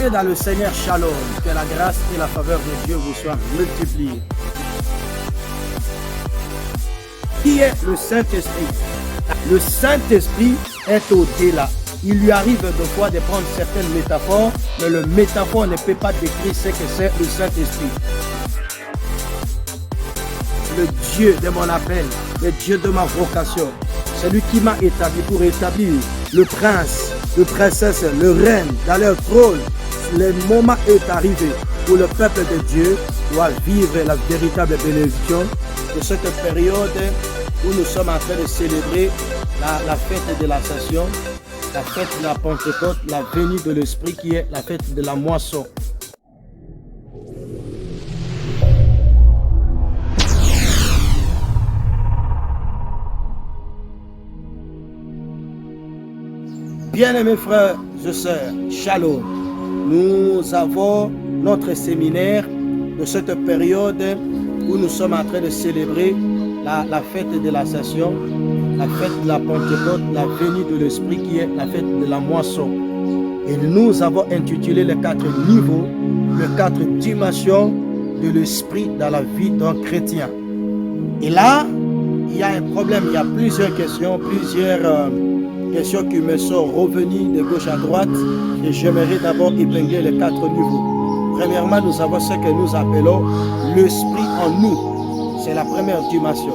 Bien-aimés dans le Seigneur, Shalom, que la grâce et la faveur de Dieu vous soient multipliées. Qui est le Saint-Esprit? Le Saint-Esprit est au-delà. Il lui arrive de fois de prendre certaines métaphores, mais le métaphore ne peut pas décrire ce que c'est le Saint-Esprit. Le Dieu de mon appel, le Dieu de ma vocation, celui qui m'a établi pour établir le prince, le princesse, le reine dans leur trône. Le moment est arrivé où le peuple de Dieu doit vivre la véritable bénédiction de cette période où nous sommes en train de célébrer la fête de l'Ascension, la fête de la Pentecôte, la venue de l'Esprit qui est la fête de la moisson. Bien-aimés frères et sœurs, Shalom, nous avons notre séminaire de cette période où nous sommes en train de célébrer la fête de l'Ascension, la fête de la Pentecôte, la venue de l'Esprit qui est la fête de la moisson. Et nous avons intitulé les 4 niveaux, les 4 dimensions de l'Esprit dans la vie d'un chrétien. Et là, il y a un problème, il y a plusieurs questions, questions qui me sont revenues de gauche à droite et j'aimerais d'abord épingler les 4 niveaux. Premièrement, nous avons ce que nous appelons l'Esprit en nous. C'est la première dimension.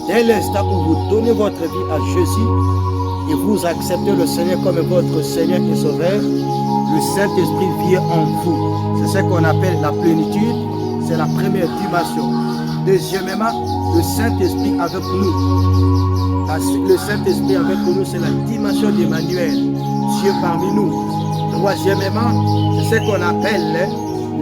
Dès l'instant où vous donnez votre vie à Jésus et vous acceptez le Seigneur comme votre Seigneur et Sauveur, le Saint-Esprit vient en vous. C'est ce qu'on appelle la plénitude. C'est la première dimension. Deuxièmement, le Saint-Esprit avec nous. Le Saint-Esprit avec nous, c'est la dimension d'Emmanuel, Dieu parmi nous. Troisièmement, c'est ce qu'on appelle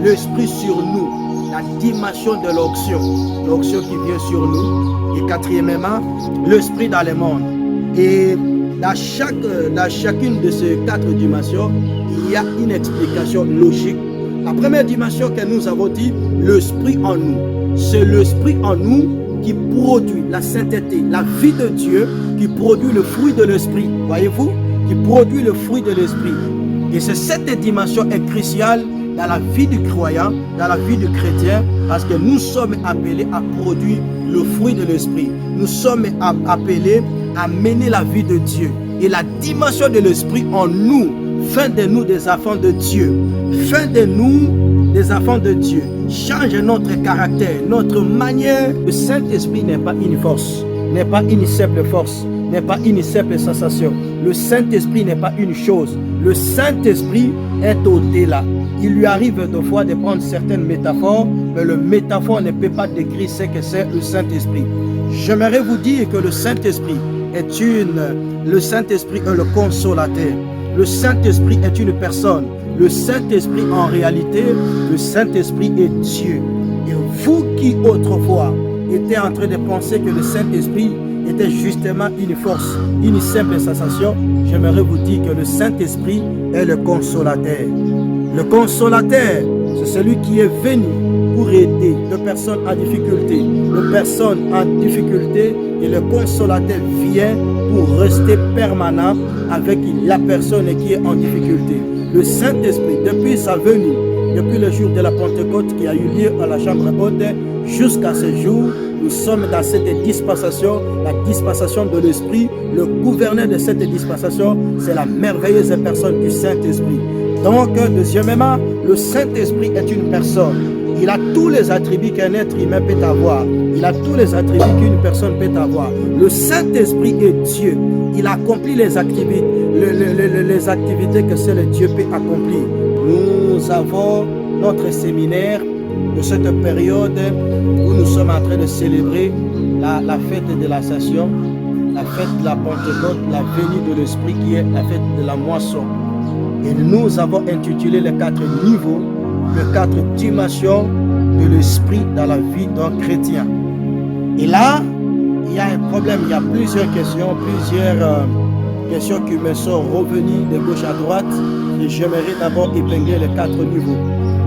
l'Esprit sur nous, la dimension de l'onction qui vient sur nous. Et quatrièmement, l'Esprit dans le monde. Et dans chacune de ces 4 dimensions, il y a une explication logique. La première dimension que nous avons dit, l'Esprit en nous. C'est l'Esprit en nous qui produit la sainteté, la vie de Dieu, qui produit le fruit de l'Esprit. Voyez-vous? Qui produit le fruit de l'Esprit. Et c'est cette dimension est cruciale dans la vie du croyant, dans la vie du chrétien, parce que nous sommes appelés à produire le fruit de l'Esprit. Nous sommes appelés à mener la vie de Dieu. Et la dimension de l'Esprit en nous fait de nous des enfants de Dieu. Fait de nous des enfants de Dieu. Change notre caractère, notre manière. Le Saint-Esprit n'est pas une force, n'est pas une simple force, n'est pas une simple sensation. Le Saint-Esprit n'est pas une chose. Le Saint-Esprit est au-delà. Il lui arrive de fois de prendre certaines métaphores, mais le métaphore ne peut pas décrire ce que c'est le Saint-Esprit. J'aimerais vous dire que le Saint-Esprit est le consolateur. Le Saint-Esprit est une personne. Le Saint-Esprit, en réalité, le Saint-Esprit est Dieu. Et vous qui autrefois étiez en train de penser que le Saint-Esprit était justement une force, une simple sensation, j'aimerais vous dire que le Saint-Esprit est le consolateur. Le consolateur, c'est celui qui est venu pour aider les personnes en difficulté. Les personnes en difficulté et le consolateur vient pour rester permanent avec la personne qui est en difficulté. Le Saint-Esprit, depuis sa venue, depuis le jour de la Pentecôte qui a eu lieu à la chambre haute, jusqu'à ce jour, nous sommes dans cette dispensation, la dispensation de l'Esprit. Le gouverneur de cette dispensation, c'est la merveilleuse personne du Saint-Esprit. Donc, deuxièmement, le Saint-Esprit est une personne. Il a tous les attributs qu'un être humain peut avoir. Il a tous les attributs qu'une personne peut avoir. Le Saint-Esprit est Dieu. Il accomplit les activités, les activités que seul Dieu peut accomplir. Nous avons notre séminaire de cette période où nous sommes en train de célébrer la fête de l'Ascension, la fête de la Pentecôte, la venue de l'Esprit qui est la fête de la moisson. Et nous avons intitulé les 4 niveaux, les 4 dimensions de l'Esprit dans la vie d'un chrétien. Et là, il y a un problème, il y a plusieurs questions qui me sont revenues de gauche à droite. Et j'aimerais d'abord épingler les 4 niveaux.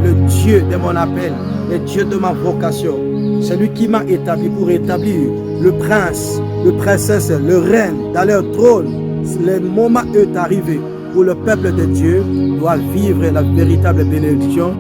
Le Dieu de mon appel, le Dieu de ma vocation, celui qui m'a établi pour établir le prince, le princesse, le reine dans leur trône. Le moment est arrivé où le peuple de Dieu doit vivre la véritable bénédiction